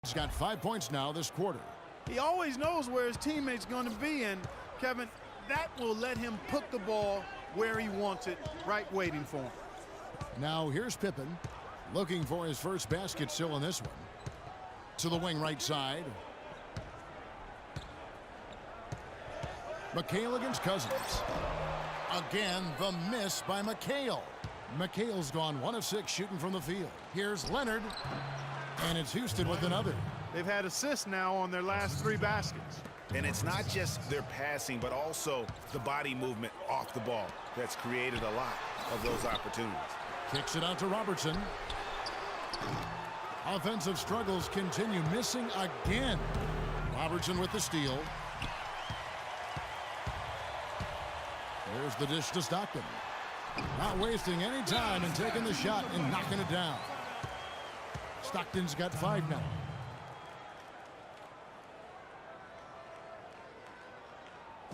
He's got 5 points now this quarter. He always knows where his teammate's going to be, and Kevin, that will let him put the ball where he wants it, right waiting for him. Now here's Pippen, looking for his first basket still in this one. To the wing right side. McHale against Cousins. Again, the miss by McHale. McHale's gone 1 of 6 shooting from the field. Here's Leonard, and it's Houston with another. They've had assists now on their last 3 baskets. And it's not just their passing, but also the body movement off the ball that's created a lot of those opportunities. Kicks it out to Robertson. Offensive struggles continue, missing again. Robertson with the steal. There's the dish to Stockton. Not wasting any time and taking the shot and knocking it down. Stockton's got 5 now.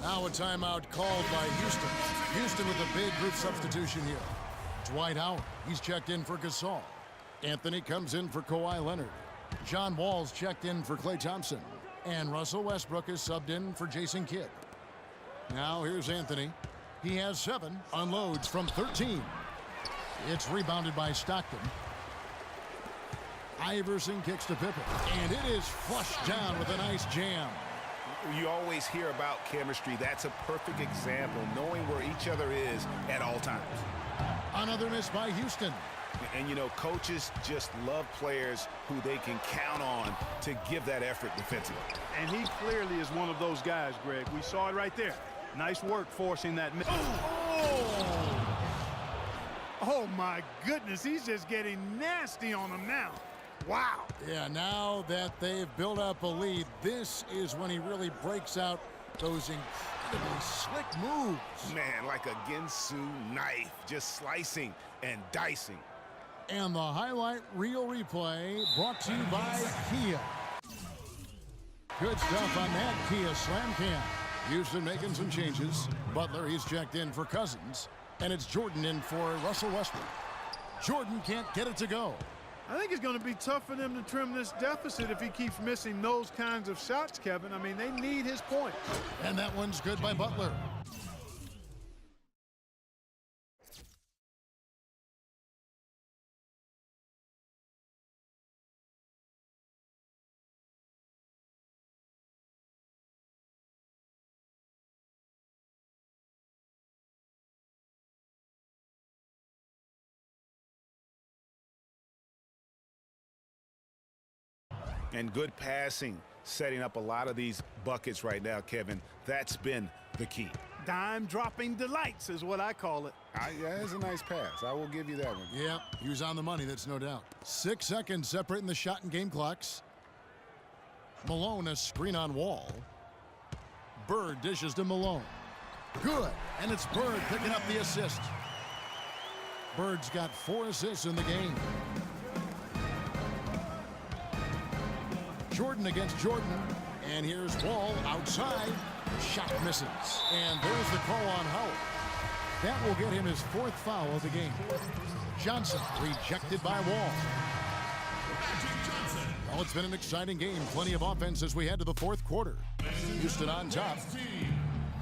Now a timeout called by Houston. Houston with a big group substitution here. Dwight Howard, he's checked in for Gasol. Anthony comes in for Kawhi Leonard. John Wall's checked in for Klay Thompson. And Russell Westbrook is subbed in for Jason Kidd. Now here's Anthony. He has 7, unloads from 13. It's rebounded by Stockton. Iverson kicks to Pippen, and it is flushed down with a nice jam. You always hear about chemistry. That's a perfect example, knowing where each other is at all times. Another miss by Houston. And, you know, coaches just love players who they can count on to give that effort defensively. And he clearly is one of those guys, Greg. We saw it right there. Nice work forcing that miss. Oh, my goodness. He's just getting nasty on him now. Wow. Yeah, now that they've built up a lead, this is when he really breaks out those incredibly slick moves. Man, like a Ginsu knife, just slicing and dicing. And the highlight reel replay brought to you by Kia. Good stuff on that Kia Slam Cam. Houston making some changes. Butler, he's checked in for Cousins. And it's Jordan in for Russell Westbrook. Jordan can't get it to go. I think it's going to be tough for them to trim this deficit if he keeps missing those kinds of shots, Kevin. I mean, they need his points. And that one's good by Butler. And good passing, setting up a lot of these buckets right now, Kevin. That's been the key. Dime-dropping delights is what I call it. Yeah, that's a nice pass. I will give you that one. Yeah, he was on the money, that's no doubt. 6 seconds separating the shot and game clocks. Malone, a screen on Wall. Bird dishes to Malone. Good, and it's Bird picking up the assist. Bird's got 4 assists in the game. Jordan against Jordan, and here's Wall outside. Shot misses, and there's the call on Howard. That will get him his 4th foul of the game. Johnson rejected by Wall. Well, it's been an exciting game. Plenty of offense as we head to the 4th quarter. Houston on top.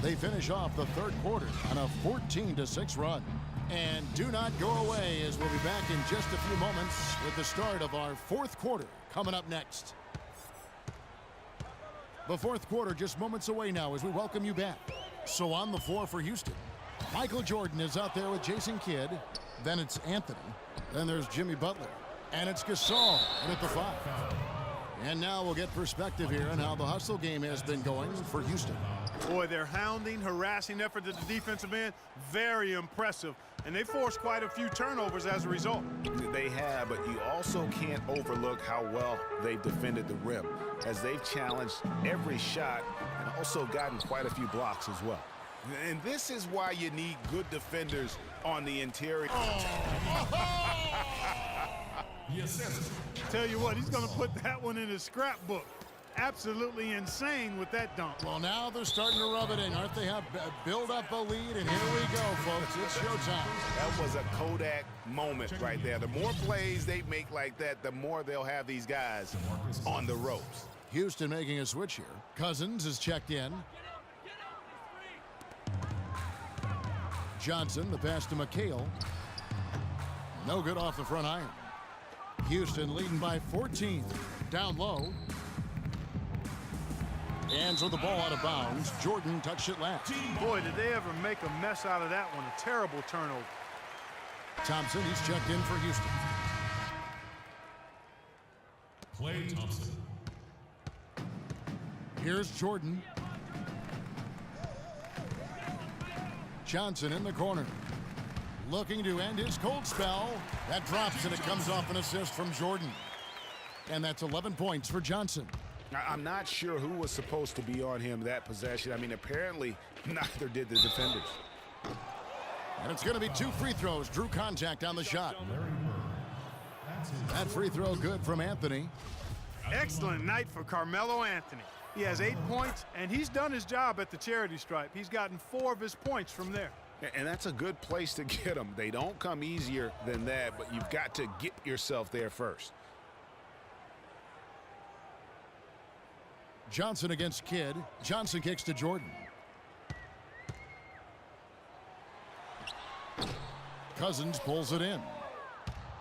They finish off the 3rd quarter on a 14-6 run. And do not go away, as we'll be back in just a few moments with the start of our 4th quarter coming up next. The 4th quarter just moments away now as we welcome you back. So on the floor for Houston, Michael Jordan is out there with Jason Kidd. Then it's Anthony. Then there's Jimmy Butler. And it's Gasol in at the 5. And now we'll get perspective here on how the hustle game has been going for Houston. Boy, their hounding, harassing effort at the defensive end, very impressive. And they forced quite a few turnovers as a result. They have, but you also can't overlook how well they've defended the rim, as they've challenged every shot and also gotten quite a few blocks as well. And this is why you need good defenders on the interior. Yes, tell you what, he's going to put that one in his scrapbook. absolutely insane with that dunk. Well, now they're starting to rub it in, aren't they? Have build up a lead, and here we go, folks. It's showtime. That was a Kodak moment right there. The more plays they make like that, the more they'll have these guys on the ropes. Houston making a switch here. Cousins is checked in. Johnson, the pass to McHale. No good off the front iron. Houston leading by 14. Down low. And so the ball out of bounds. Jordan touched it last. Boy, did they ever make a mess out of that one. A terrible turnover. Thompson, he's checked in for Houston. Klay Thompson. Here's Jordan. Johnson in the corner. Looking to end his cold spell. That drops and it comes off an assist from Jordan. And that's 11 points for Johnson. I'm not sure who was supposed to be on him that possession. I mean, apparently neither did the defenders. And it's going to be 2 free throws. Drew contact on the shot. That free throw good from Anthony. Excellent night for Carmelo Anthony. He has 8 points, and he's done his job at the charity stripe. He's gotten 4 of his points from there. And that's a good place to get them. They don't come easier than that, but you've got to get yourself there first. Johnson against Kidd. Johnson kicks to Jordan. Cousins pulls it in.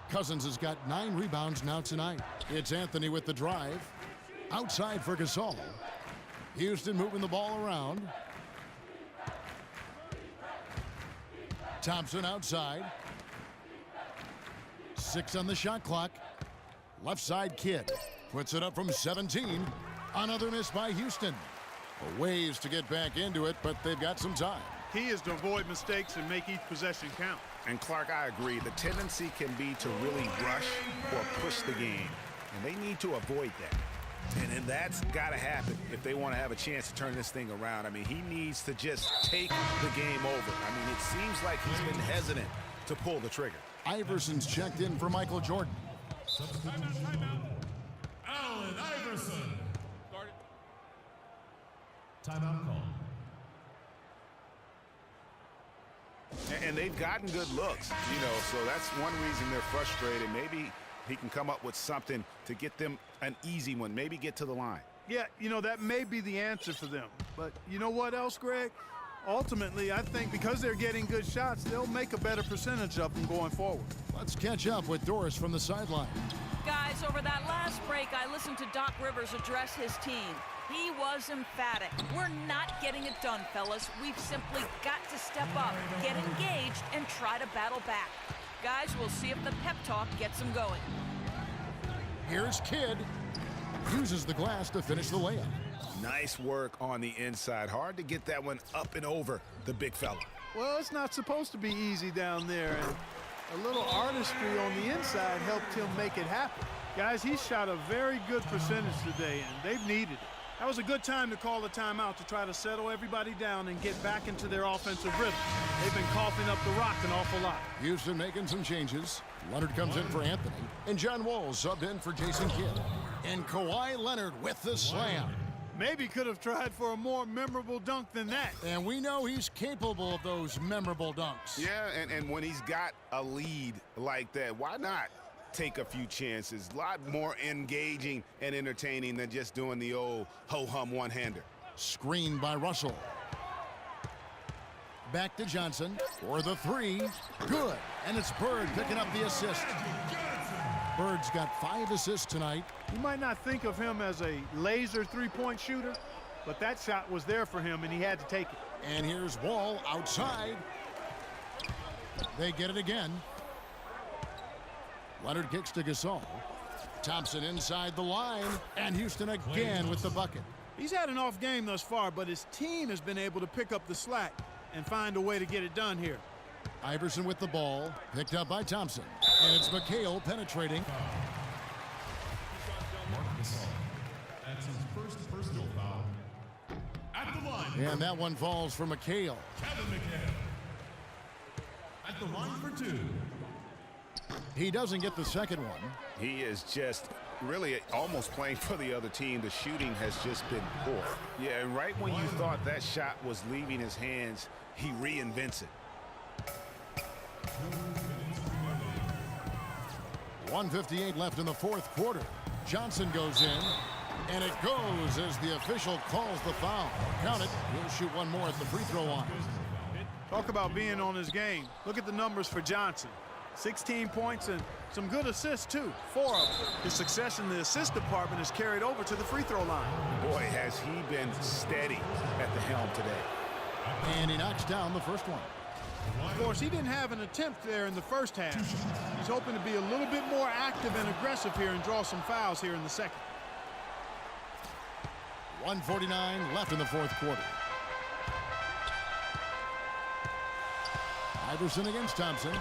Cousins has got 9 rebounds now tonight. It's Anthony with the drive. Outside for Gasol. Houston moving the ball around. Thompson outside. 6 on the shot clock. Left side Kidd. Puts it up from 17. Another miss by Houston. A ways to get back into it, but they've got some time. He is to avoid mistakes and make each possession count. And Clark, I agree. The tendency can be to really rush or push the game, and they need to avoid that. And that's got to happen if they want to have a chance to turn this thing around. I mean, he needs to just take the game over. I mean, it seems like he's been hesitant to pull the trigger. Iverson's checked in for Michael Jordan. Timeout. Allen Iverson. Timeout call. And they've gotten good looks, you know, so that's one reason they're frustrated. Maybe he can come up with something to get them an easy one, maybe get to the line. Yeah, you know, that may be the answer for them. But you know what else, Greg? Ultimately, I think because they're getting good shots, they'll make a better percentage of them going forward. Let's catch up with Doris from the sideline. Guys, over that last break, I listened to Doc Rivers address his team. He was emphatic. We're not getting it done, fellas. We've simply got to step up, get engaged, and try to battle back. Guys, we'll see if the pep talk gets them going. Here's Kidd. Uses the glass to finish the layup. Nice work on the inside. Hard to get that one up and over the big fella. Well, it's not supposed to be easy down there, and a little artistry on the inside helped him make it happen. Guys, he shot a very good percentage today, and they've needed it. That was a good time to call a timeout to try to settle everybody down and get back into their offensive rhythm. They've been coughing up the rock an awful lot. Houston making some changes. Leonard comes in for Anthony. And John Wall subbed in for Jason Kidd. And Kawhi Leonard with the slam. Maybe could have tried for a more memorable dunk than that. And we know he's capable of those memorable dunks. Yeah, and when he's got a lead like that, why not take a few chances? A lot more engaging and entertaining than just doing the old ho-hum one-hander. Screened by Russell. Back to Johnson for the 3. Good. And it's Bird picking up the assist. Bird's got 5 assists tonight. You might not think of him as a laser three-point shooter, but that shot was there for him, and he had to take it. And here's Wall outside. They get it again. Leonard kicks to Gasol. Thompson inside the line, and Houston again with the bucket. He's had an off game thus far, but his team has been able to pick up the slack and find a way to get it done here. Iverson with the ball, picked up by Thompson. And it's McHale penetrating. That's his first personal foul. At the line. And that one falls for McHale. Kevin McHale. At the line for 2. He doesn't get the second one. He is just really almost playing for the other team. The shooting has just been poor. Yeah, and right when you thought that shot was leaving his hands, he reinvents it. 1:58 left in the fourth quarter. Johnson goes in, and it goes as the official calls the foul. Count it. He'll shoot one more at the free throw line. Talk about being on his game. Look at the numbers for Johnson. 16 points and some good assists, too. 4 of them. His success in the assist department is carried over to the free throw line. Boy, has he been steady at the helm today. And he knocks down the first one. Of course, he didn't have an attempt there in the first half. He's hoping to be a little bit more active and aggressive here and draw some fouls here in the second. 1:49 left in the fourth quarter. Iverson against Thompson.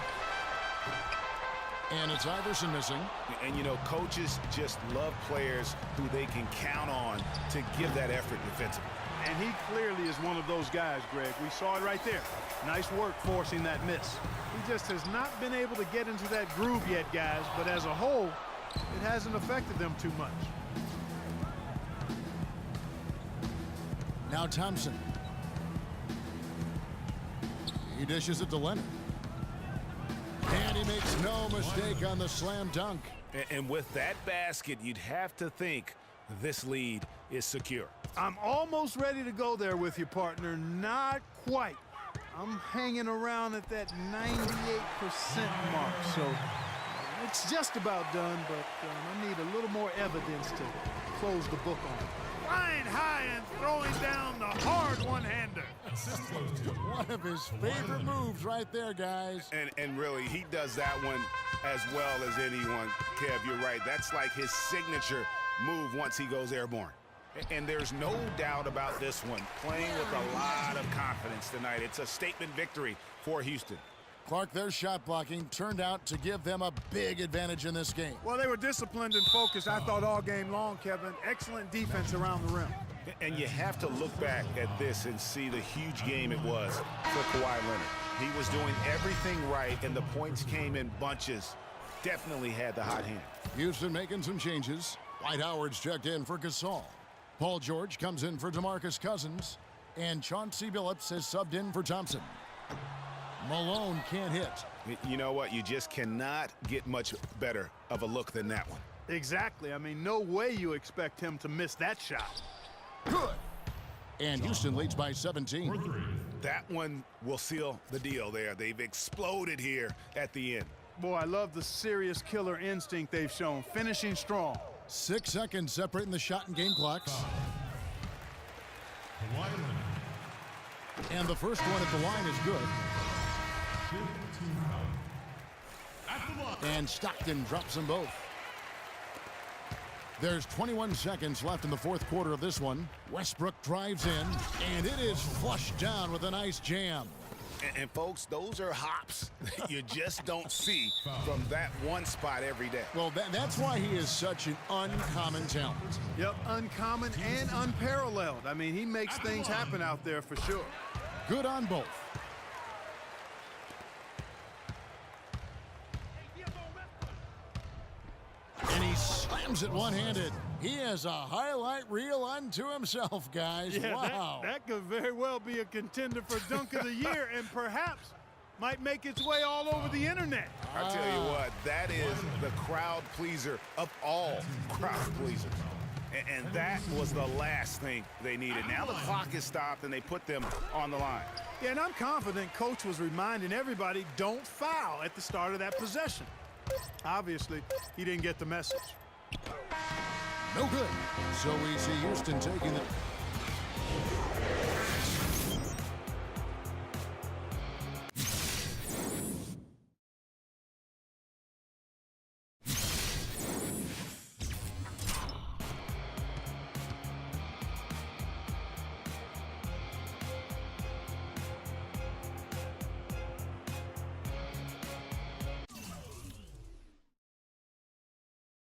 And it's Iverson missing. And, you know, coaches just love players who they can count on to give that effort defensively. And he clearly is one of those guys, Greg. We saw it right there. Nice work forcing that miss. He just has not been able to get into that groove yet, guys. But as a whole, it hasn't affected them too much. Now Thompson. He dishes it to Leonard. And he makes no mistake on the slam dunk. And with that basket, you'd have to think this lead is secure. I'm almost ready to go there with you, partner. Not quite. I'm hanging around at that 98% mark, so it's just about done, but I need a little more evidence to close the book on it. Flying high and throwing down the hard one-hander. One of his favorite moves right there, guys. And really, he does that one as well as anyone. Kev, you're right. That's like his signature move once he goes airborne. And there's no doubt about this one. Playing with a lot of confidence tonight. It's a statement victory for Houston. Clark, their shot blocking turned out to give them a big advantage in this game. Well, they were disciplined and focused, I thought, all game long, Kevin. Excellent defense around the rim. And you have to look back at this and see the huge game it was for Kawhi Leonard. He was doing everything right, and the points came in bunches. Definitely had the hot hand. Houston making some changes. Dwight Howard's checked in for Gasol. Paul George comes in for DeMarcus Cousins. And Chauncey Billups has subbed in for Thompson. Malone can't hit. You know what? You just cannot get much better of a look than that one. Exactly. I mean, no way you expect him to miss that shot. Good. And Houston leads by 17. That one will seal the deal there. They've exploded here at the end. Boy, I love the serious killer instinct they've shown, finishing strong. 6 seconds separating the shot and game clocks. And the first one at the line is good. And Stockton drops them both. There's 21 seconds left in the fourth quarter of this one. Westbrook drives in, and it is flushed down with a nice jam. And folks, those are hops you just don't see from that one spot every day. Well, that's why he is such an uncommon talent. Yep, uncommon and unparalleled. I mean, he makes things happen out there for sure. Good on both. And he slams it one-handed. He has a highlight reel unto himself, guys. Yeah, wow. That could very well be a contender for Dunk of the Year and perhaps might make its way all over the internet. I tell you what, that is the crowd pleaser of all crowd pleasers. And that was the last thing they needed. Now the clock is stopped and they put them on the line. Yeah, and I'm confident Coach was reminding everybody, don't foul at the start of that possession. Obviously, he didn't get the message. No good. So we see Houston taking the